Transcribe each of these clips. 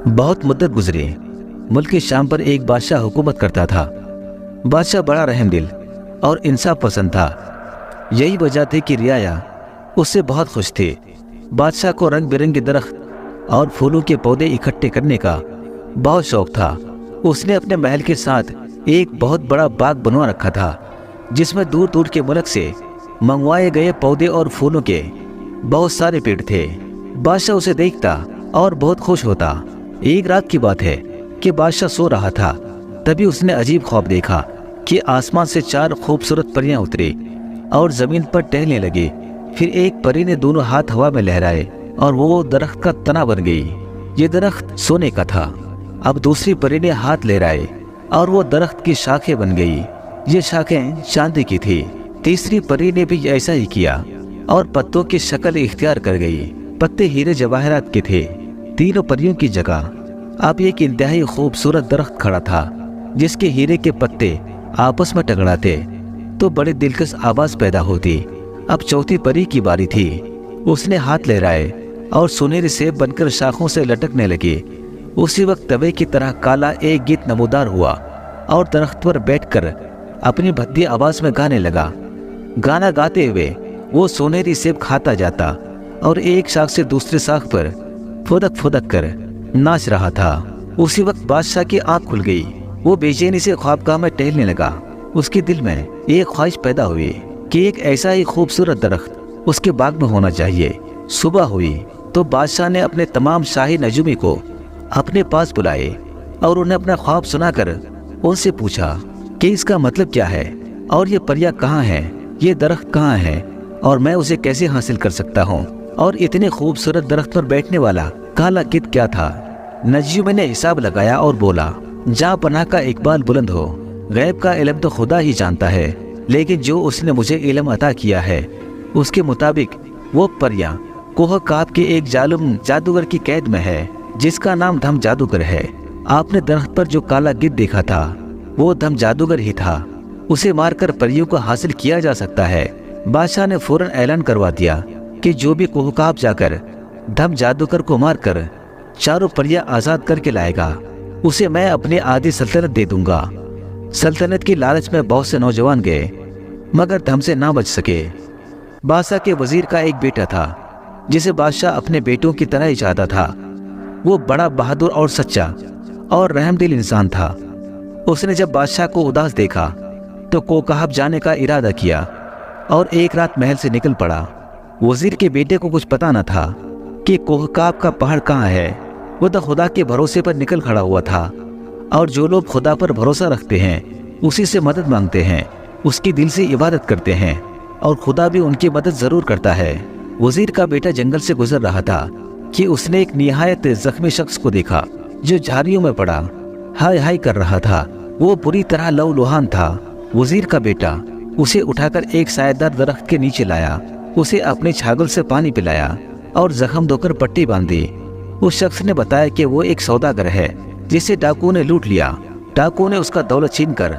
بہت مدت گزری۔ ملک شام پر ایک بادشاہ حکومت کرتا تھا۔ بادشاہ بڑا رحم دل اور انصاف پسند تھا۔ یہی وجہ تھی کہ رعایا اس سے بہت خوش تھی۔ بادشاہ کو رنگ برنگے درخت اور پھولوں کے پودے اکٹھے کرنے کا بہت شوق تھا۔ اس نے اپنے محل کے ساتھ ایک بہت بڑا باغ بنوا رکھا تھا، جس میں دور دور کے ملک سے منگوائے گئے پودے اور پھولوں کے بہت سارے پیڑ تھے۔ بادشاہ اسے دیکھتا اور بہت خوش ہوتا۔ ایک رات کی بات ہے کہ بادشاہ سو رہا تھا، تبھی اس نے عجیب خواب دیکھا کہ آسمان سے 4 خوبصورت پریاں اتری اور زمین پر ٹہلنے لگی۔ پھر ایک پری نے دونوں ہاتھ ہوا میں لہرائے اور وہ درخت کا تنا بن گئی۔ یہ درخت سونے کا تھا۔ اب دوسری پری نے ہاتھ لہرائے اور وہ درخت کی شاخیں بن گئی۔ یہ شاخیں چاندی کی تھی۔ تیسری پری نے بھی ایسا ہی کیا اور پتوں کی شکل اختیار کر گئی۔ پتے ہیرے جواہرات کے تھے۔ تینوں پریوں کی جگہ اب ایک انتہائی خوبصورت درخت کھڑا تھا، جس کے ہیرے کے پتے آپس میں ٹکراتے تو بڑی دلکش آواز پیدا ہوتی۔ اب چوتھی پری کی باری تھی۔ اس نے ہاتھ لہرائے اور سنہری سیب بن کر شاخوں سے لٹکنے لگی۔ اسی وقت توے کی طرح کالا ایک گیت نمودار ہوا اور درخت پر بیٹھ کر اپنی بھدی آواز میں گانے لگا۔ گانا گاتے ہوئے وہ سنہری سیب کھاتا جاتا اور ایک شاخ سے دوسرے شاخ پر پھدک پھدک کر ناچ رہا تھا۔ اسی وقت بادشاہ کی آنکھ کھل گئی۔ وہ بے چینی سے خوابگاہ میں ٹہلنے لگا۔ اس کے دل میں ایک خواہش پیدا ہوئی کہ ایک ایسا ہی خوبصورت درخت اس کے باغ میں ہونا چاہیے۔ صبح ہوئی تو بادشاہ نے اپنے تمام شاہی نجومی کو اپنے پاس بلائے اور انہیں اپنا خواب سنا کر ان سے پوچھا کہ اس کا مطلب کیا ہے اور یہ پریاں کہاں ہیں، یہ درخت کہاں ہے اور میں اسے کیسے حاصل کر سکتا ہوں، اور اتنے خوبصورت درخت پر بیٹھنے والا کالا گدھ کیا تھا۔ نجومی نے حساب لگایا اور بولا، جہاں پناہ کا اقبال بلند ہو، غیب کا علم تو خدا ہی جانتا ہے، لیکن جو اس نے مجھے علم عطا کیا ہے اس کے مطابق وہ پریاں کوہ کاف کے ایک ظالم جادوگر کی قید میں ہے، جس کا نام دھم جادوگر ہے۔ آپ نے درخت پر جو کالا گدھ دیکھا تھا وہ دھم جادوگر ہی تھا۔ اسے مار کر پریوں کو حاصل کیا جا سکتا ہے۔ بادشاہ نے فوراً اعلان کروا دیا کہ جو بھی کوہ کاف جا کر دھم جادوگر کو مار کر 4 پریاں آزاد کر کے لائے گا، اسے میں اپنی آدھی سلطنت دے دوں گا۔ سلطنت کی لالچ میں بہت سے نوجوان گئے مگر دھم سے نہ بچ سکے۔ بادشاہ کے وزیر کا ایک بیٹا تھا جسے بادشاہ اپنے بیٹوں کی طرح ہی چاہتا تھا۔ وہ بڑا بہادر اور سچا اور رحم دل انسان تھا۔ اس نے جب بادشاہ کو اداس دیکھا تو کوکہف جانے کا ارادہ کیا اور ایک رات محل سے نکل پڑا۔ وزیر کے بیٹے کو کچھ پتا نہ تھا کہ کوکہف کا پہاڑ کہاں ہے۔ وہ تو خدا کے بھروسے پر نکل کھڑا ہوا تھا، اور جو لوگ خدا پر بھروسہ رکھتے ہیں اسی سے مدد مانگتے ہیں، اس کی دل سے عبادت کرتے ہیں، اور خدا بھی ان کی مدد ضرور کرتا ہے۔ وزیر کا بیٹا جنگل سے گزر رہا تھا کہ اس نے ایک نہایت زخمی شخص کو دیکھا جو جھاڑیوں میں پڑا ہائے ہائے کر رہا تھا۔ وہ بری طرح لہولہان تھا۔ وزیر کا بیٹا اسے اٹھا کر ایک سایہ دار درخت کے نیچے لایا، اسے اپنے چھاگل سے پانی پلایا اور زخم دھو کر پٹی باندھی۔ اس شخص نے بتایا کہ وہ ایک سوداگر ہے جسے ڈاکو نے لوٹ لیا۔ ڈاکو نے اس کا دولت چھین کر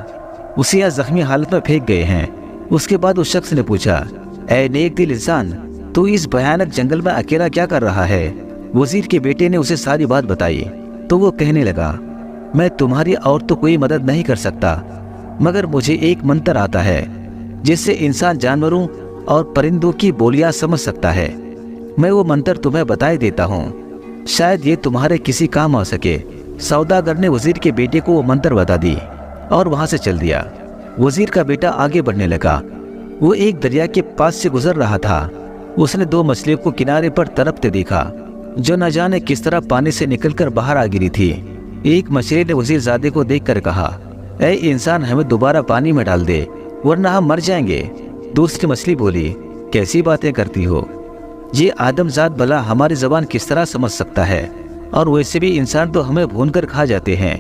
اسے یہاں زخمی حالت میں پھینک گئے ہیں۔ اس کے بعد اس شخص نے پوچھا، اے نیک دل انسان، تو اس بھیانک جنگل میں اکیلا کیا کر رہا ہے؟ وزیر کے بیٹے نے اسے ساری بات بتائی تو وہ کہنے لگا، میں تمہاری اور تو کوئی مدد نہیں کر سکتا، مگر مجھے ایک منتر آتا ہے جس سے انسان جانوروں اور پرندوں کی بولیاں سمجھ سکتا ہے۔ میں وہ منتر تمہیں بتائے دیتا ہوں، شاید یہ تمہارے کسی کام آ سکے۔ سوداگر نے وزیر کے بیٹے کو وہ منتر بتا دی اور وہاں سے چل دیا۔ وزیر کا بیٹا آگے بڑھنے لگا۔ وہ ایک دریا کے پاس سے گزر رہا تھا۔ اس نے 2 مچھلیوں کو کنارے پر تڑپتے دیکھا جو نہ جانے کس طرح پانی سے نکل کر باہر آ گری تھی۔ ایک مچھلی نے وزیر زادے کو دیکھ کر کہا، اے انسان، ہمیں دوبارہ پانی میں ڈال دے ورنہ ہم مر جائیں گے۔ دوسری مچھلی بولی، کیسی باتیں کرتی ہو؟ یہ آدم ذات بھلا ہماری زبان کس طرح سمجھ سکتا ہے، اور ویسے بھی انسان تو ہمیں بھون کر کھا جاتے ہیں۔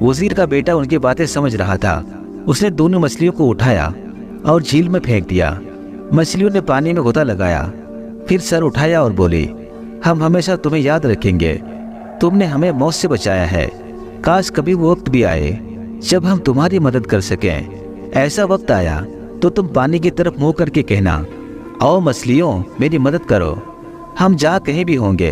وزیر کا بیٹا ان کی باتیں سمجھ رہا تھا۔ اس نے دونوں مچھلیوں کو اٹھایا اور جھیل میں پھینک دیا۔ مچھلیوں نے پانی میں غوطہ لگایا، پھر سر اٹھایا اور بولی، ہم ہمیشہ تمہیں یاد رکھیں گے، تم نے ہمیں موت سے بچایا ہے۔ کاش کبھی وہ وقت بھی آئے جب ہم تمہاری مدد کر سکیں۔ ایسا وقت آیا تو تم پانی کی طرف منہ کر کے کہنا، آؤ مچھلیوں میری مدد کرو، ہم جہاں کہیں بھی ہوں گے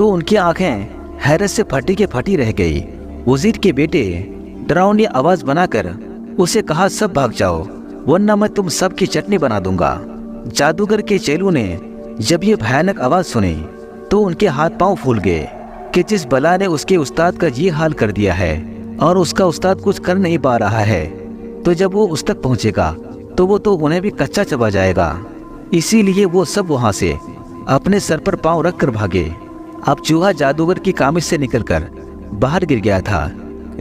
تو ان کی آنکھیں حیرت سے پھٹی کے پھٹی رہ گئی۔ وزیر کے بیٹے ڈراؤنی آواز بنا کر اسے کہا سب بھاگ جاؤ ورنہ میں تم سب کی چٹنی بنا دوں گا۔ جادوگر کے چیلوں نے جب یہ بھیانک آواز سنی تو ان کے ہاتھ پاؤں پھول گئے کہ جس بلا نے اس کے استاد کا یہ حال کر دیا ہے اور اس کا استاد کچھ کر نہیں پا رہا ہے تو جب وہ اس تک پہنچے گا تو وہ تو انہیں بھی کچا چبا جائے گا۔ اسی لیے وہ سب وہاں سے اپنے سر پر پاؤں رکھ کر بھاگے۔ اب چوہا جادوگر کی قامت سے نکل کر باہر گر گیا تھا،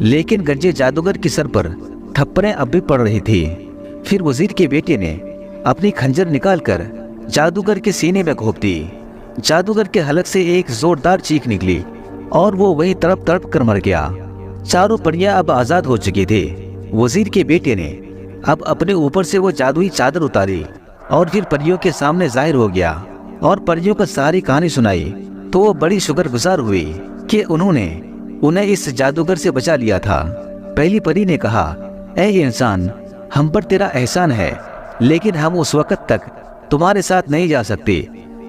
لیکن گنجے جادوگر کے سر پر تھپڑیں اب بھی پڑ رہی تھی۔ پھر وزیر کے بیٹے نے اپنی خنجر نکال کر جادوگر کے سینے میں گھونپ دی۔ جادوگر کے حلق سے ایک زوردار چیخ نکلی اور وہ وہی تڑپ تڑپ کر مر گیا۔ چاروں پریاں اب آزاد ہو چکی تھی۔ وزیر کے بیٹے نے اب اپنے اوپر سے وہ جادوئی چادر اتاری اور پھر پریوں کے سامنے ظاہر ہو گیا اور پریوں کا ساری کہانی سنائی تو وہ بڑی شکر گزار ہوئی کہ انہوں نے انہیں اس جادوگر سے بچا لیا تھا۔ پہلی پری نے کہا اے انسان، ہم پر تیرا احسان ہے، لیکن ہم اس وقت تک تمہارے ساتھ نہیں جا سکتے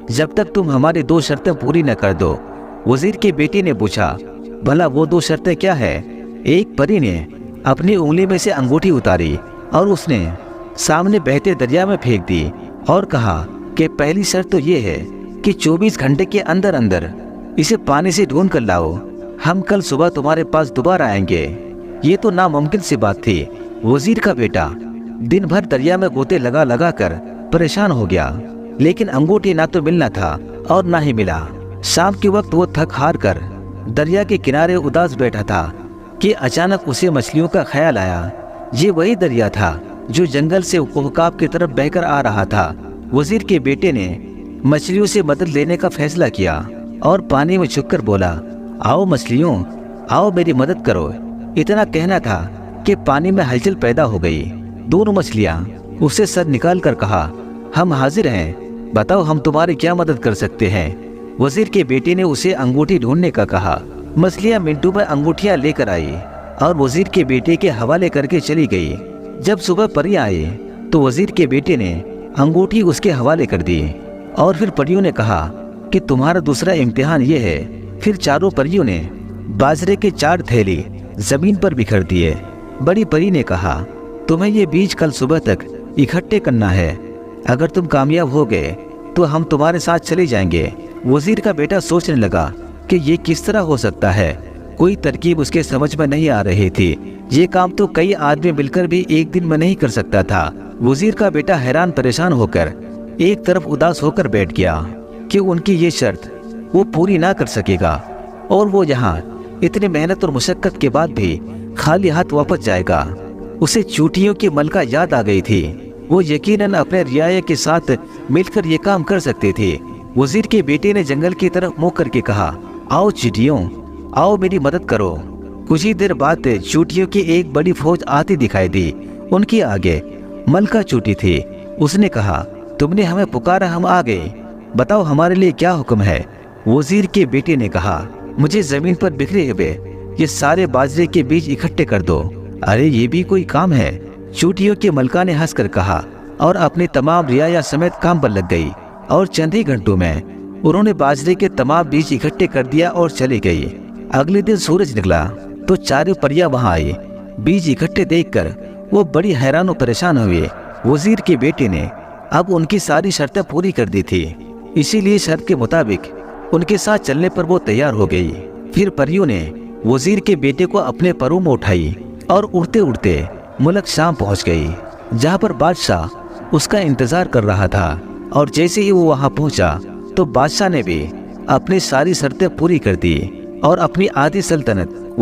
جب تک تم ہماری 2 شرطیں پوری نہ کر دو۔ وزیر کے بیٹے نے پوچھا بھلا وہ 2 شرطیں کیا ہے؟ ایک پری نے اپنی انگلی میں سے انگوٹھی اتاری اور اس نے سامنے بہتے دریا میں پھینک دی اور کہا کہ پہلی شرط تو یہ ہے کہ 24 گھنٹے کے اندر اندر اسے پانی سے ڈھونڈ کر لاؤ، ہم کل صبح تمہارے پاس دوبارہ آئیں گے۔ یہ تو ناممکن سی بات تھی۔ وزیر کا بیٹا دن بھر دریا میں گوتے لگا لگا کر پریشان ہو گیا، لیکن انگوٹھی نہ تو ملنا تھا اور نہ ہی ملا۔ شام کے وقت وہ تھک ہار کر دریا کے کنارے اداس بیٹھا تھا کہ اچانک اسے مچھلیوں کا خیال آیا۔ یہ وہی دریا تھا جو جنگل سے کوہکاب کی طرف بہہ کر آ رہا تھا۔ وزیر کے بیٹے نے مچھلیوں سے مدد لینے کا فیصلہ کیا اور پانی میں چھپ کر بولا آؤ مچھلیوں، آؤ میری مدد کرو۔ اتنا کہنا تھا کہ پانی میں ہلچل پیدا ہو گئی۔ دونوں مچھلیاں اسے سر نکال کر کہا ہم حاضر ہیں، بتاؤ ہم تمہاری کیا مدد کر سکتے ہیں۔ وزیر کے بیٹے نے اسے انگوٹھی ڈھونڈنے کا کہا۔ مچھلیاں منٹوں میں انگوٹھیاں لے کر آئی اور وزیر کے بیٹے کے حوالے کر کے چلی گئی۔ جب صبح پریاں آئی تو وزیر کے بیٹے نے انگوٹھی اس کے حوالے کر دی اور پھر پریوں نے کہا کہ تمہارا دوسرا امتحان یہ ہے۔ پھر چاروں پریوں نے باجرے کے 4 تھیلی زمین پر بکھر دیے۔ بڑی پری نے کہا تمہیں یہ بیج کل صبح تک اکٹھے کرنا ہے، اگر تم کامیاب ہو گئے تو ہم تمہارے ساتھ چلے جائیں گے۔ وزیر کا بیٹا سوچنے لگا کہ یہ کس طرح ہو سکتا ہے، کوئی ترکیب اس کے سمجھ میں نہیں آ رہی تھی۔ یہ کام تو کئی آدمی مل کر بھی ایک دن میں نہیں کر سکتا تھا۔ وزیر کا بیٹا حیران پریشان ہو کر ایک طرف اداس ہو کر بیٹھ گیا کہ ان کی یہ شرط وہ پوری نہ کر سکے گا اور وہ یہاں اتنی محنت اور مشقت کے بعد بھی خالی ہاتھ واپس جائے گا۔ اسے چوٹیوں کی ملکہ یاد آ گئی تھی، وہ یقیناً اپنے رعایا کے ساتھ مل کر یہ کام کر سکتے تھے۔ وزیر کے بیٹے نے جنگل کی طرف منہ کر کے کہا آؤ چیٹیوں، آؤ میری مدد کرو۔ کچھ ہی دیر بعد چوٹیوں کی ایک بڑی فوج آتی دکھائی دی۔ ان کی آگے ملکہ چوٹی تھی۔ اس نے کہا تم نے ہمیں پکارا، ہم آ گئے، بتاؤ ہمارے لیے کیا حکم ہے۔ وزیر کے بیٹے نے کہا مجھے زمین پر بکھرے ہوئے یہ سارے باجرے کے بیج اکٹھے کر دو۔ ارے یہ بھی کوئی کام ہے؟ چوٹیوں کے ملکہ نے ہنس کر کہا اور اپنی تمام رعایا سمیت کام پر لگ گئی اور چند ہی گھنٹوں میں انہوں نے باجرے کے تمام بیج اکٹھے کر دیا اور چلی گئی۔ اگلے دن سورج نکلا تو چاروں پریاں وہاں آئی۔ بیج اکٹھے دیکھ کر وہ بڑی حیران و پریشان ہوئے۔ وزیر کے بیٹے نے اب ان کی ساری شرطیں پوری کر دی تھی، اسی لیے شرط کے مطابق ان کے ساتھ چلنے پر وہ تیار ہو گئی۔ پھر پریوں نے وزیر کے بیٹے کو اپنے پروں میں اٹھائی اور اڑتے اڑتے ملک شام پہنچ گئی، جہاں پر بادشاہ اس کا انتظار کر رہا تھا۔ اور جیسے ہی وہ وہاں پہنچا تو بادشاہ نے بھی اپنی ساری شرطیں پوری کر دی اور اپنی آدھی سلطنت